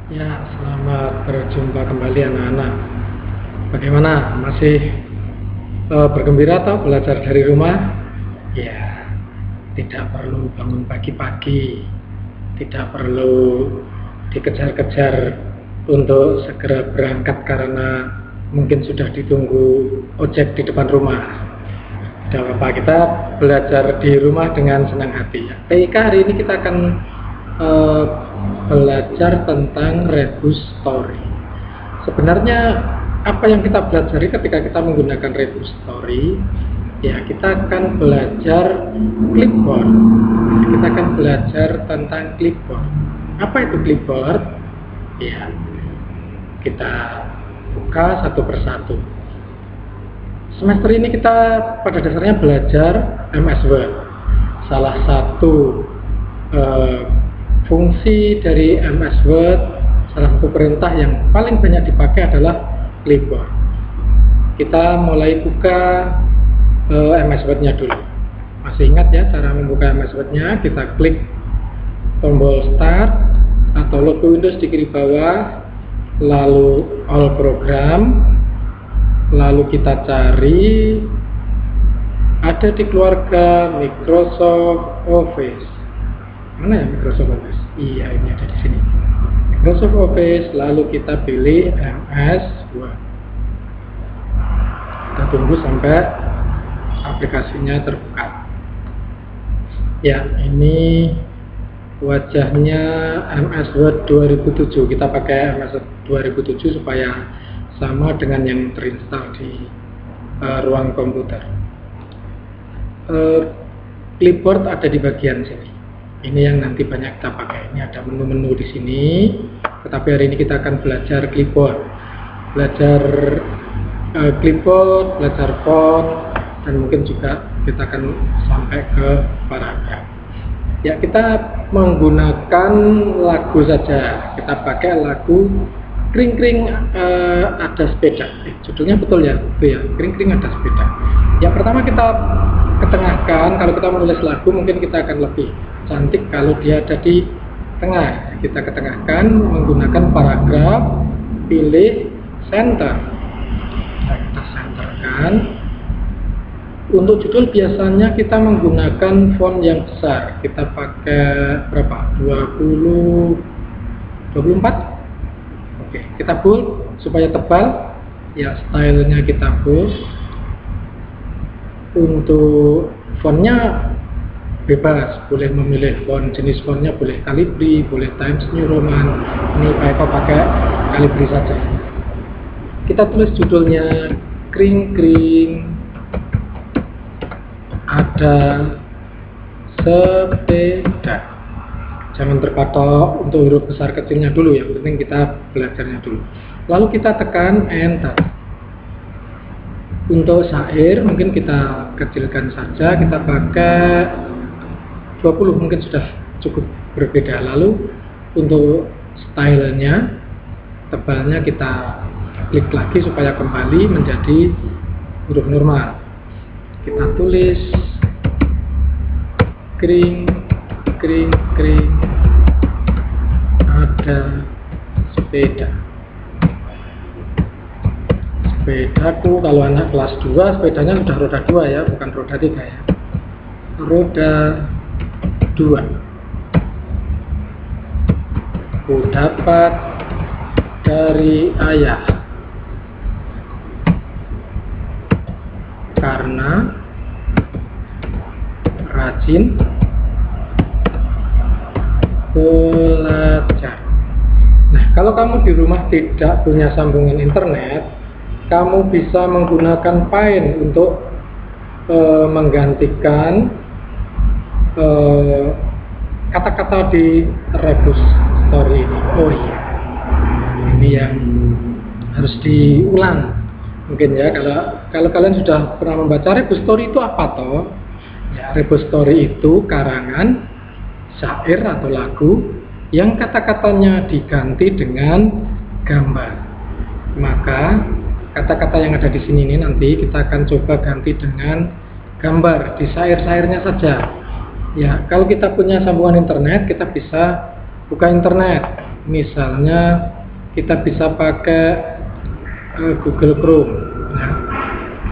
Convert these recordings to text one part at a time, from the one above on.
Ya, selamat berjumpa kembali anak-anak. Bagaimana? Masih bergembira atau belajar dari rumah? Ya, tidak perlu bangun pagi-pagi, tidak perlu dikejar-kejar untuk segera berangkat karena mungkin sudah ditunggu ojek di depan rumah. Tidak apa-apa, kita belajar di rumah dengan senang hati. PIK hari ini kita akan belajar tentang rebus story. Sebenarnya apa yang kita pelajari ketika kita menggunakan rebus story? Ya, kita akan belajar clipboard. Kita akan belajar tentang clipboard. Apa itu clipboard? Ya, kita buka satu persatu. Semester ini kita pada dasarnya belajar MS Word. Salah satu fungsi dari MS Word, salah satu perintah yang paling banyak dipakai adalah clipboard. Kita mulai buka MS Word-nya dulu. Masih ingat ya cara membuka MS Word-nya? Kita klik tombol Start atau logo Windows di kiri bawah, lalu All Program, lalu kita cari ada di keluarga Microsoft Office. Mana ya Microsoft Office? Iya, ini ada di sini. Microsoft Office, lalu kita pilih MS Word. Kita tunggu sampai aplikasinya terbuka. Ya, ini wajahnya MS Word 2007. Kita pakai MS Word 2007 supaya sama dengan yang terinstall di ruang komputer. Clipboard ada di bagian sini. Ini yang nanti banyak kita pakai. Ini ada menu-menu di sini. Tetapi hari ini kita akan belajar clipboard, belajar clipboard, belajar font, dan mungkin juga kita akan sampai ke paragraf. Ya, kita menggunakan lagu saja. Kita pakai lagu Kring Kring Ada Sepeda. Judulnya betul ya, itu ya. Kring Kring Ada Sepeda. Ya, pertama kita ketengahkan. Kalau kita menulis lagu mungkin kita akan lebih cantik kalau dia ada di tengah. Kita ketengahkan menggunakan paragraf, pilih center. Kita centerkan. Untuk judul biasanya kita menggunakan font yang besar. Kita pakai berapa? 24. Oke, kita bold supaya tebal. Ya, stylenya kita bold. Untuk fontnya bebas, boleh memilih font, jenis fontnya boleh Calibri, boleh Times New Roman. Ini Pak Eko pakai Calibri saja. Kita tulis judulnya Kring Kring Ada Sepeda. Jangan terpatok untuk huruf besar kecilnya dulu, yang penting kita belajarnya dulu. Lalu kita tekan Enter. Untuk syair mungkin kita kecilkan saja, kita pakai 20 mungkin sudah cukup berbeda. Lalu untuk stylenya, tebalnya kita klik lagi supaya kembali menjadi huruf normal. Kita tulis Kring Kring Kring Ada Sepeda. Sepedaku, kalau anak kelas 2 sepedanya sudah roda 2 ya, bukan roda 3 ya. Roda 2. Ku dapat dari ayah karena rajin belajar. Nah, kalau kamu di rumah tidak punya sambungan internet, kamu bisa menggunakan Paint untuk menggantikan kata-kata di rebus story ini. Oh iya, ini yang harus diulang mungkin ya. Kalau kalian sudah pernah membaca rebus story itu apa toh? Ya, rebus story itu karangan syair atau lagu yang kata-katanya diganti dengan gambar. Maka kata-kata yang ada di sini ini nanti kita akan coba ganti dengan gambar di syair-syairnya saja. Ya, kalau kita punya sambungan internet, kita bisa buka internet. misalnya kita bisa pakai Google Chrome. Nah,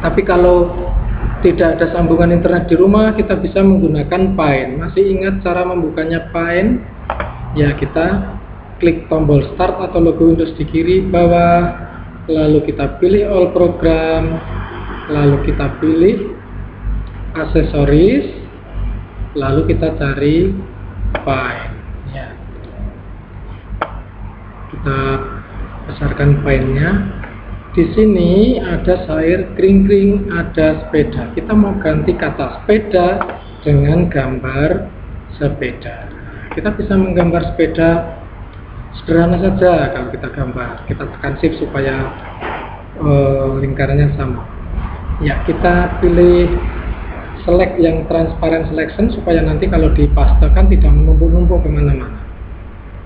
tapi kalau tidak ada sambungan internet di rumah, kita bisa menggunakan Paint. Masih ingat cara membukanya Paint? Ya, kita klik tombol Start atau logo Windows di kiri bawah, lalu kita pilih All Program, lalu kita pilih Aksesoris, lalu kita cari Paint. Ya. Kita besarkan Paint-nya. Di sini ada sayur kring-kring, ada sepeda. Kita mau ganti kata sepeda dengan gambar sepeda. Kita bisa menggambar sepeda sederhana saja kalau kita gambar. Kita tekan shift supaya lingkarannya sama. Ya, kita pilih select yang transparent selection supaya nanti kalau dipastekan tidak menumpuk-numpuk kemana-mana.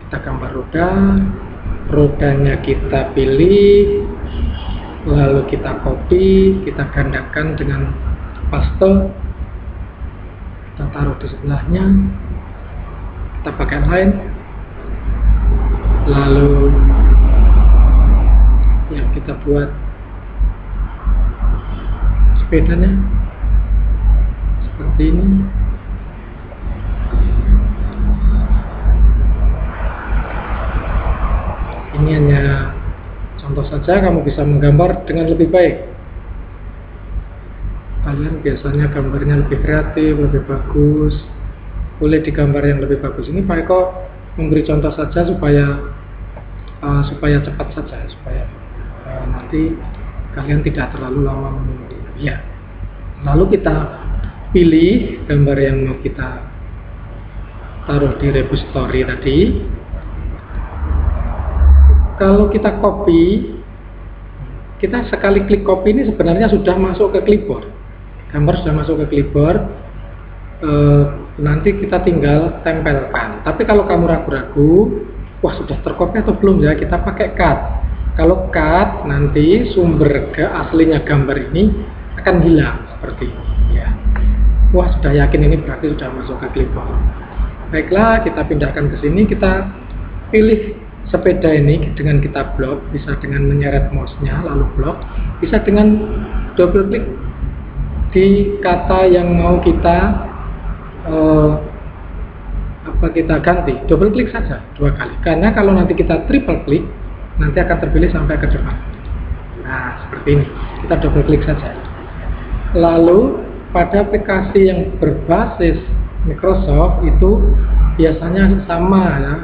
Kita gambar roda, rodanya kita pilih, lalu kita copy, kita gandakan dengan paste, kita taruh di sebelahnya, kita pakai line, lalu ya kita buat sepedanya seperti ini. Ini hanya contoh saja, kamu bisa menggambar dengan lebih baik. Kalian biasanya gambarnya lebih kreatif, lebih bagus, boleh digambar yang lebih bagus. Ini Pak Eko memberi contoh saja supaya cepat saja, supaya nanti kalian tidak terlalu lama menunggu. Ya, lalu kita pilih gambar yang mau kita taruh di repository tadi. Kalau kita copy, kita sekali klik copy ini sebenarnya sudah masuk ke clipboard. Gambar sudah masuk ke clipboard, nanti kita tinggal tempelkan. Tapi kalau kamu ragu-ragu, wah sudah tercopy atau belum ya, kita pakai cut. Kalau cut, nanti sumber aslinya gambar ini akan hilang seperti ini ya. Wah sudah yakin ini berarti sudah masuk ke clipboard. Baiklah, kita pindahkan ke sini, kita pilih sepeda ini dengan kita blok, bisa dengan menyeret mouse-nya lalu blok, bisa dengan double klik di kata yang mau kita kita ganti. Double klik saja 2 kali, karena kalau nanti kita triple klik nanti akan terpilih sampai ke depan. Nah seperti ini, kita double klik saja. Lalu pada aplikasi yang berbasis Microsoft itu biasanya sama ya,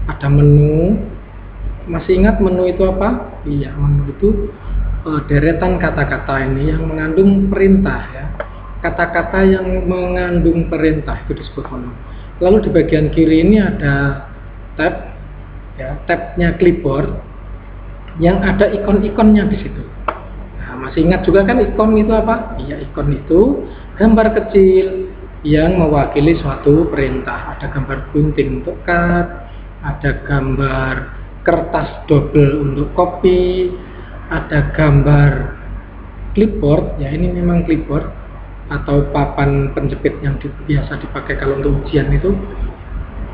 ada menu. Masih ingat menu itu apa? Iya, menu itu deretan kata-kata ini yang mengandung perintah ya. Kata-kata yang mengandung perintah itu disebut menu. Lalu di bagian kiri ini ada tab ya, tabnya clipboard yang ada ikon-ikonnya di situ. Nah, masih ingat juga kan ikon itu apa? Iya, ikon itu gambar kecil yang mewakili suatu perintah. Ada gambar gunting untuk cut, ada gambar kertas double untuk copy, ada gambar clipboard, ya ini memang clipboard atau papan penjepit yang biasa dipakai kalau untuk ujian itu.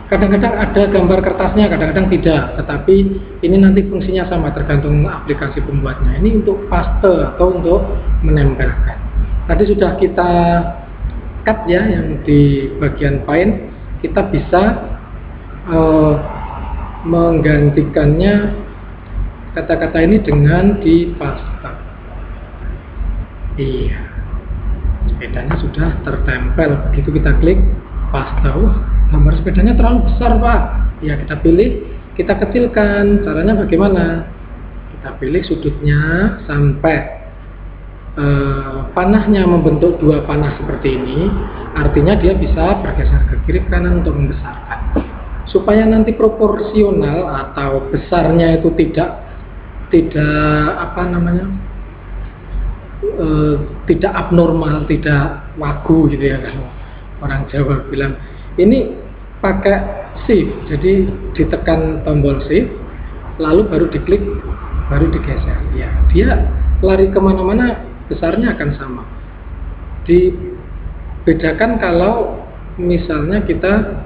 Kadang-kadang ada gambar kertasnya, kadang-kadang tidak, tetapi ini nanti fungsinya sama tergantung aplikasi pembuatnya. Ini untuk paste atau untuk menempelkan. Tadi sudah kita cut ya yang di bagian Paint, kita bisa menggantikannya kata-kata ini dengan di paste. Iya, sepedanya sudah tertempel. Begitu kita klik paste, wah gambar sepedanya terlalu besar Pak. Ya kita pilih, kita kecilkan. Caranya bagaimana? Kita pilih sudutnya sampai panahnya membentuk 2 panah seperti ini. Artinya dia bisa bergeser ke kiri kanan untuk membesarkan, supaya nanti proporsional atau besarnya itu tidak tidak abnormal, tidak wagu gitu ya kan. Orang Jawa bilang ini pakai shift, jadi ditekan tombol shift lalu baru diklik, baru digeser ya, dia lari kemana-mana besarnya akan sama. Dibedakan kalau misalnya kita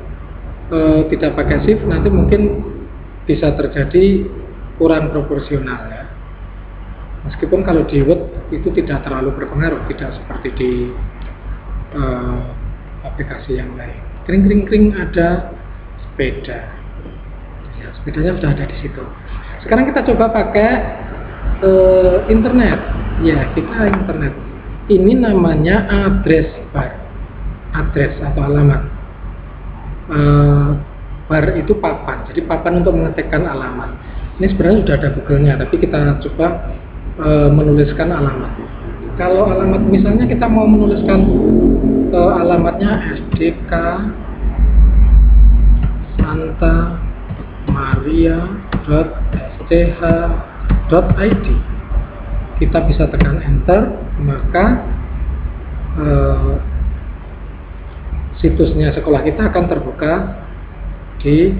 tidak pakai shift nanti mungkin bisa terjadi kurang proporsional ya. Meskipun kalau di Word itu tidak terlalu berpengaruh, tidak seperti di aplikasi yang lain. Kring kring kring ada sepeda. Ya, sepedanya sudah ada di situ. Sekarang kita coba pakai internet. Ya, kita internet. Ini namanya address bar. Address atau alamat. Bar itu papan. Jadi papan untuk mengetikkan alamat. Ini sebenarnya sudah ada Google-nya, tapi kita coba menuliskan alamat. Kalau alamat misalnya kita mau menuliskan alamatnya SDK Santa Maria.sch.id, kita bisa tekan enter, maka situsnya sekolah kita akan terbuka di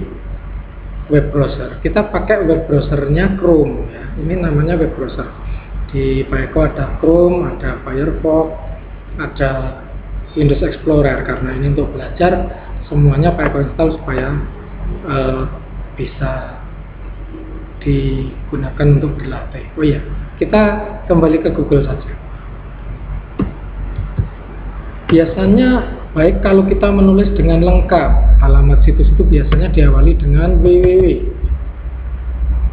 web browser. Kita pakai web browsernya Chrome ya. Ini namanya web browser. Di Paeko ada Chrome, ada Firefox, ada Windows Explorer. Karena ini untuk belajar, semuanya Paeko install supaya bisa digunakan untuk dilatih. Oh iya, kita kembali ke Google saja. Biasanya baik kalau kita menulis dengan lengkap, alamat situs itu biasanya diawali dengan www,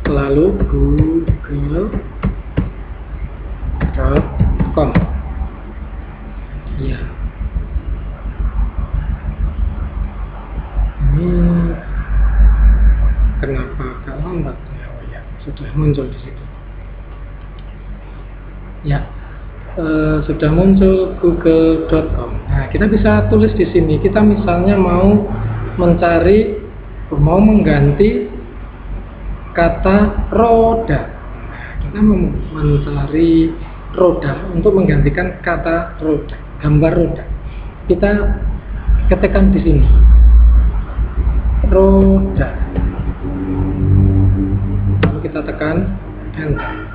lalu google.com. Ya, ini kenapa agak lambat ya? Oh ya, sudah muncul di situ. Ya, sudah muncul google.com. Nah, kita bisa tulis di sini. Kita misalnya mau mengganti kata roda. Nah, kita mau mencari roda untuk menggantikan kata roda, gambar roda. Kita ketikkan di sini. Roda. Lalu kita tekan enter.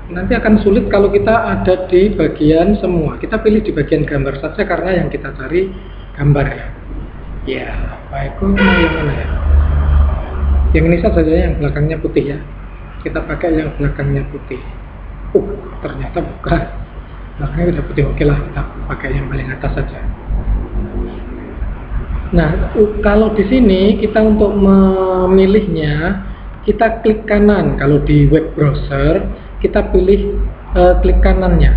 Nanti akan sulit kalau kita ada di bagian semua. Kita pilih di bagian gambar saja karena yang kita cari gambar ya. Ya, Paeko mau yang mana ya? Yang ini saja yang belakangnya putih ya. Kita pakai yang belakangnya putih. Ternyata bukan. Belakangnya udah putih. Oke lah, kita pakai yang paling atas saja. Nah, kalau di sini kita untuk memilihnya, kita klik kanan. Kalau di web browser kita pilih klik kanannya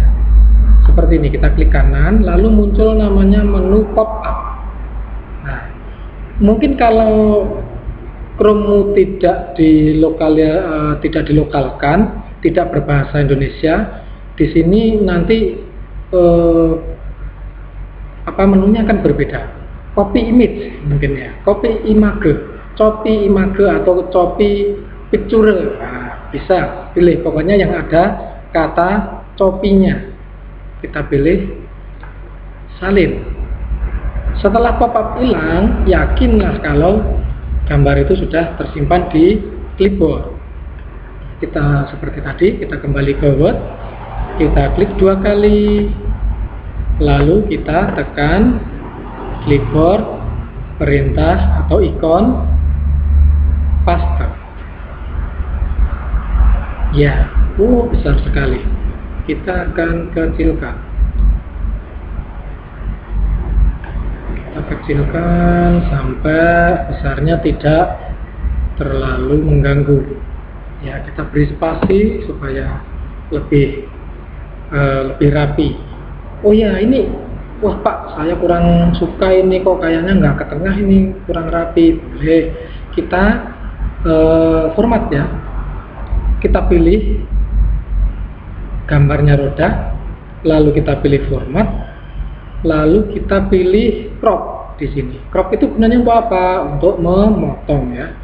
seperti ini, kita klik kanan lalu muncul namanya menu pop up. Nah, mungkin kalau Chrome tidak dilokalkan, tidak berbahasa Indonesia, di sini nanti menunya akan berbeda. Copy image mungkin ya, copy image atau copy picture. Bisa pilih, pokoknya yang ada kata copinya kita pilih salin. Setelah pop-up hilang, yakinlah kalau gambar itu sudah tersimpan di clipboard. Kita seperti tadi, kita kembali ke Word, kita klik 2 kali, lalu kita tekan clipboard, perintah atau ikon paste. Ya, besar sekali. Kita akan kecilkan. Kita kecilkan sampai besarnya tidak terlalu mengganggu. Ya, kita beri spasi supaya lebih rapi. Oh ya, ini, wah Pak, saya kurang suka ini kok kayaknya nggak ke tengah ini, kurang rapi. Boleh kita format ya. Kita pilih gambarnya roda, lalu kita pilih format, lalu kita pilih crop di sini. Crop itu gunanya untuk apa? Untuk memotong ya.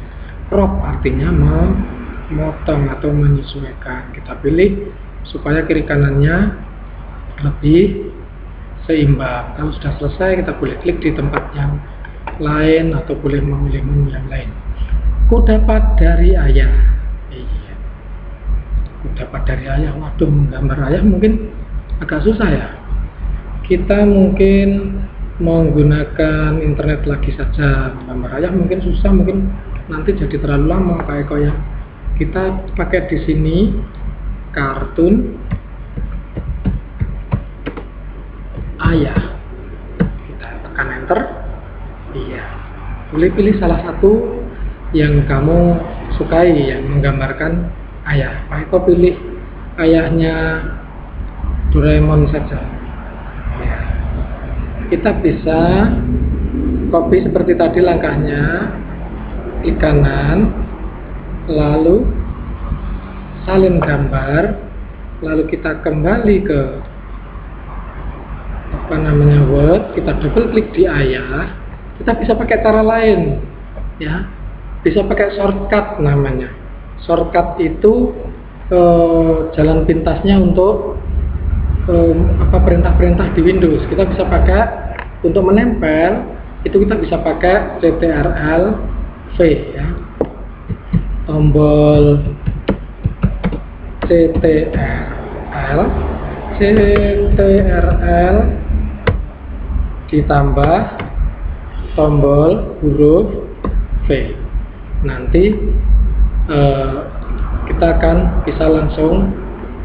Crop artinya memotong atau menyesuaikan. Kita pilih supaya kiri kanannya lebih seimbang. Kalau sudah selesai, kita boleh klik di tempat yang lain atau boleh memilih menu yang lain. Ku dapat dari ayah. Dapat dari ayah, waduh, menggambar ayah mungkin agak susah ya. Kita mungkin menggunakan internet lagi saja gambar ayah mungkin susah, mungkin nanti jadi terlalu lama Pak Eko ya. Kita pakai di sini kartun ayah, kita tekan enter. Iya, pilih salah satu yang kamu sukai yang menggambarkan ayah. Pak Eko pilih ayahnya Doraemon saja. Ya. Kita bisa copy seperti tadi langkahnya, klik kanan, lalu salin gambar, lalu kita kembali ke Word, kita double klik di ayah. Kita bisa pakai cara lain, ya, bisa pakai shortcut namanya. Shortcut itu jalan pintasnya untuk perintah-perintah di Windows. Kita bisa pakai untuk menempel, itu kita bisa pakai Ctrl V ya, tombol Ctrl ditambah tombol huruf V. Nanti kita akan bisa langsung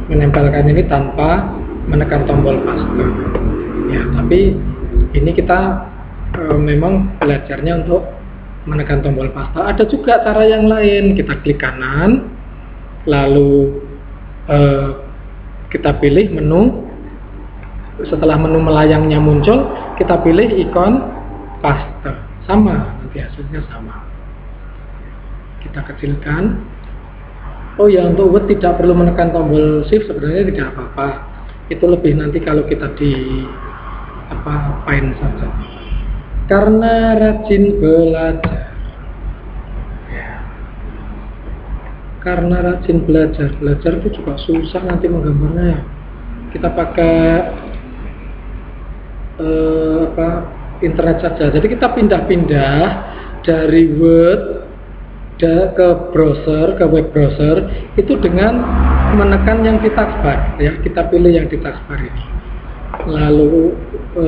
menempelkan ini tanpa menekan tombol paste. Ya, tapi ini kita memang belajarnya untuk menekan tombol paste. Ada juga cara yang lain. Kita klik kanan, lalu kita pilih menu. Setelah menu melayangnya muncul, kita pilih ikon paste. Sama, nanti hasilnya sama. Kita kecilkan. Oh ya, untuk Word tidak perlu menekan tombol shift, sebenarnya tidak apa-apa. Itu lebih nanti kalau kita di Paint saja. Karena rajin belajar. Ya. Karena rajin belajar itu juga susah nanti menggambarnya. Kita pakai internet saja. Jadi kita pindah-pindah dari Word ke browser, ke web browser itu dengan menekan yang di taskbar ya. Kita pilih yang di taskbar ini. Lalu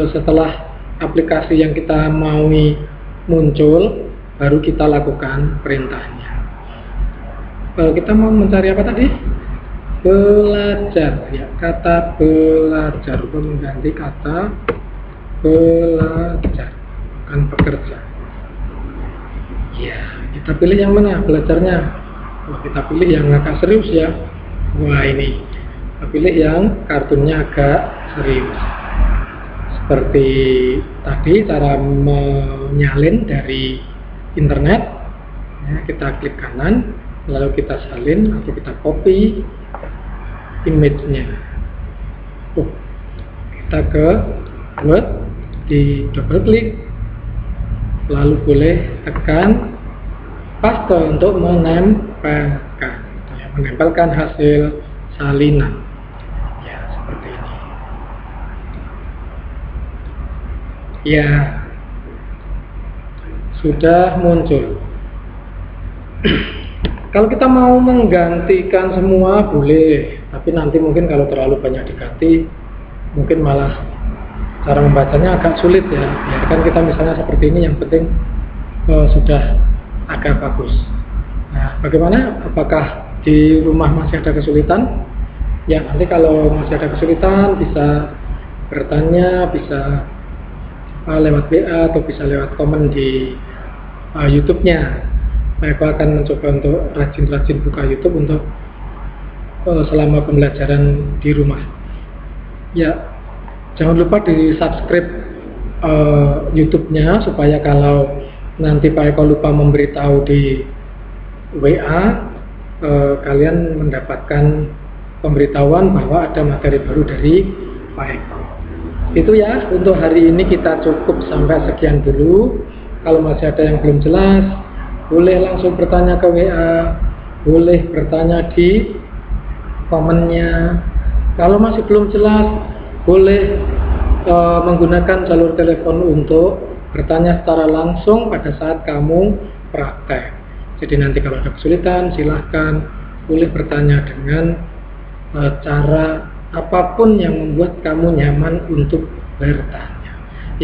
setelah aplikasi yang kita maui muncul, baru kita lakukan perintahnya. Kita mau mencari apa tadi? Belajar ya, kata belajar. Mengganti kata belajar, bukan bekerja. Ya, kita pilih yang mana belajarnya? Oh, kita pilih yang agak serius ya. Wah, ini kita pilih yang kartunnya agak serius. Seperti tadi cara menyalin dari internet ya, kita klik kanan, lalu kita salin atau kita copy image-nya. Kita ke Word, di double klik, lalu boleh tekan paste untuk menempelkan hasil salinan ya, seperti ini ya, sudah muncul. Kalau kita mau menggantikan semua boleh, tapi nanti mungkin kalau terlalu banyak diganti mungkin malah cara membacanya agak sulit ya. Biarkan kita misalnya seperti ini, yang penting sudah agak bagus. Nah, bagaimana? Apakah di rumah masih ada kesulitan? Ya, nanti kalau masih ada kesulitan bisa bertanya, bisa lewat WA atau bisa lewat komen di YouTube-nya. Saya akan mencoba untuk rajin-rajin buka YouTube untuk selama pembelajaran di rumah. Ya, jangan lupa di subscribe YouTube-nya supaya kalau nanti Pak Eko lupa memberitahu di WA, kalian mendapatkan pemberitahuan bahwa ada materi baru dari Pak Eko. Itu ya, untuk hari ini kita cukup sampai sekian dulu. Kalau masih ada yang belum jelas, boleh langsung bertanya ke WA, boleh bertanya di komennya. Kalau masih belum jelas, boleh menggunakan jalur telepon untuk bertanya secara langsung pada saat kamu praktek. Jadi nanti kalau ada kesulitan, silahkan boleh bertanya dengan cara apapun yang membuat kamu nyaman untuk bertanya.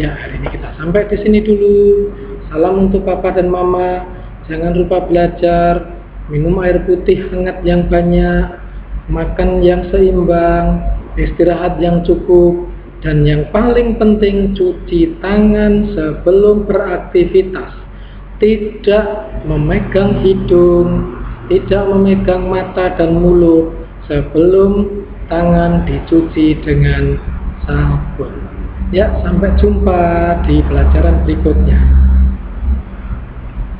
Ya, hari ini kita sampai di sini dulu. Salam untuk papa dan mama. Jangan lupa belajar, minum air putih hangat yang banyak, makan yang seimbang, istirahat yang cukup, dan yang paling penting cuci tangan sebelum beraktivitas. Tidak memegang hidung, tidak memegang mata dan mulut sebelum tangan dicuci dengan sabun. Ya, sampai jumpa di pelajaran berikutnya.